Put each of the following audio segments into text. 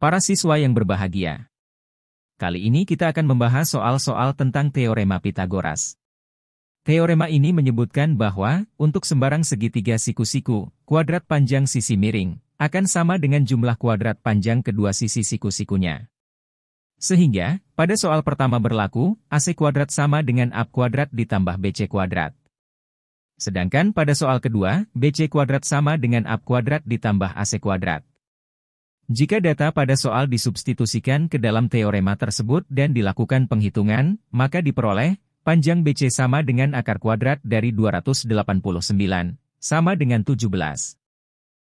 Para siswa yang berbahagia. Kali ini kita akan membahas soal-soal tentang Teorema Pitagoras. Teorema ini menyebutkan bahwa, untuk sembarang segitiga siku-siku, kuadrat panjang sisi miring, akan sama dengan jumlah kuadrat panjang kedua sisi siku-sikunya. Sehingga, pada soal pertama berlaku, AC kuadrat sama dengan AB kuadrat ditambah BC kuadrat. Sedangkan pada soal kedua, BC kuadrat sama dengan AB kuadrat ditambah AC kuadrat. Jika data pada soal disubstitusikan ke dalam teorema tersebut dan dilakukan penghitungan, maka diperoleh, panjang BC sama dengan akar kuadrat dari 289, sama dengan 17.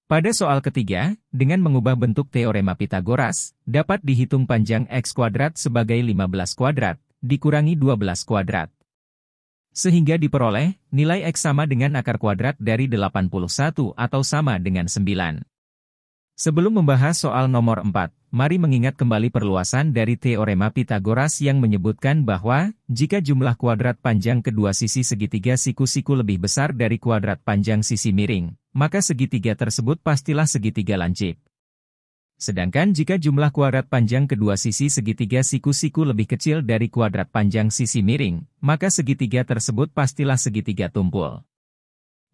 Pada soal ketiga, dengan mengubah bentuk teorema Pitagoras, dapat dihitung panjang X kuadrat sebagai 15 kuadrat, dikurangi 12 kuadrat. Sehingga diperoleh, nilai X sama dengan akar kuadrat dari 81 atau sama dengan 9. Sebelum membahas soal nomor 4, mari mengingat kembali perluasan dari teorema Pitagoras yang menyebutkan bahwa, jika jumlah kuadrat panjang kedua sisi segitiga siku-siku lebih besar dari kuadrat panjang sisi miring, maka segitiga tersebut pastilah segitiga lancip. Sedangkan jika jumlah kuadrat panjang kedua sisi segitiga siku-siku lebih kecil dari kuadrat panjang sisi miring, maka segitiga tersebut pastilah segitiga tumpul.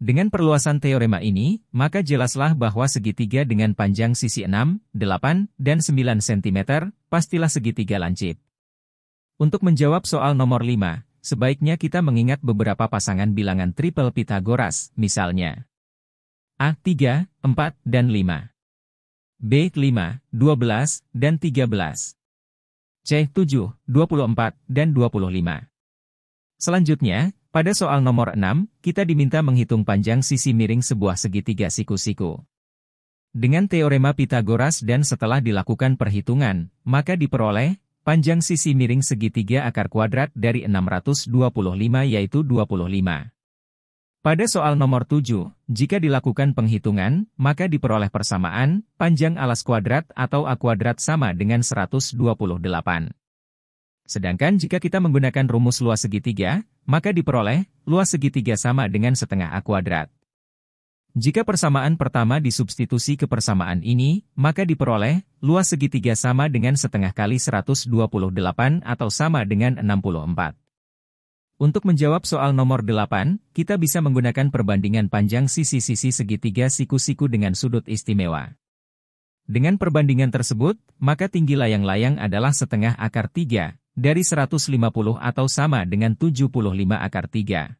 Dengan perluasan teorema ini, maka jelaslah bahwa segitiga dengan panjang sisi 6, 8, dan 9 cm, pastilah segitiga lancip. Untuk menjawab soal nomor 5, sebaiknya kita mengingat beberapa pasangan bilangan triple Pitagoras, misalnya A, 3, 4, dan 5. B, 5, 12, dan 13. C, 7, 24, dan 25. Selanjutnya, pada soal nomor 6, kita diminta menghitung panjang sisi miring sebuah segitiga siku-siku. Dengan teorema Pitagoras dan setelah dilakukan perhitungan, maka diperoleh, panjang sisi miring segitiga akar kuadrat dari 625 yaitu 25. Pada soal nomor 7, jika dilakukan penghitungan, maka diperoleh persamaan, panjang alas kuadrat atau A kuadrat sama dengan 128. Sedangkan jika kita menggunakan rumus luas segitiga, maka diperoleh, luas segitiga sama dengan setengah A kuadrat. Jika persamaan pertama disubstitusi ke persamaan ini, maka diperoleh, luas segitiga sama dengan setengah kali 128 atau sama dengan 64. Untuk menjawab soal nomor 8, kita bisa menggunakan perbandingan panjang sisi-sisi segitiga siku-siku dengan sudut istimewa. Dengan perbandingan tersebut, maka tinggi layang-layang adalah setengah akar 3, dari 150 atau sama dengan 75 akar 3.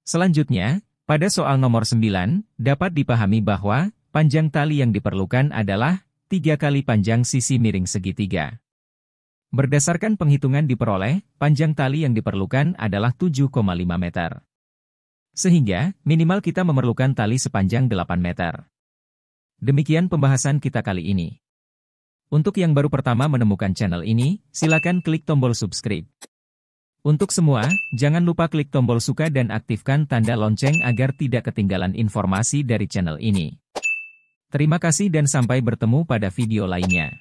Selanjutnya, pada soal nomor 9, dapat dipahami bahwa, panjang tali yang diperlukan adalah 3 kali panjang sisi miring segitiga. Berdasarkan penghitungan diperoleh, panjang tali yang diperlukan adalah 7,5 meter. Sehingga, minimal kita memerlukan tali sepanjang 8 meter. Demikian pembahasan kita kali ini. Untuk yang baru pertama menemukan channel ini, silakan klik tombol subscribe. Untuk semua, jangan lupa klik tombol suka dan aktifkan tanda lonceng agar tidak ketinggalan informasi dari channel ini. Terima kasih dan sampai bertemu pada video lainnya.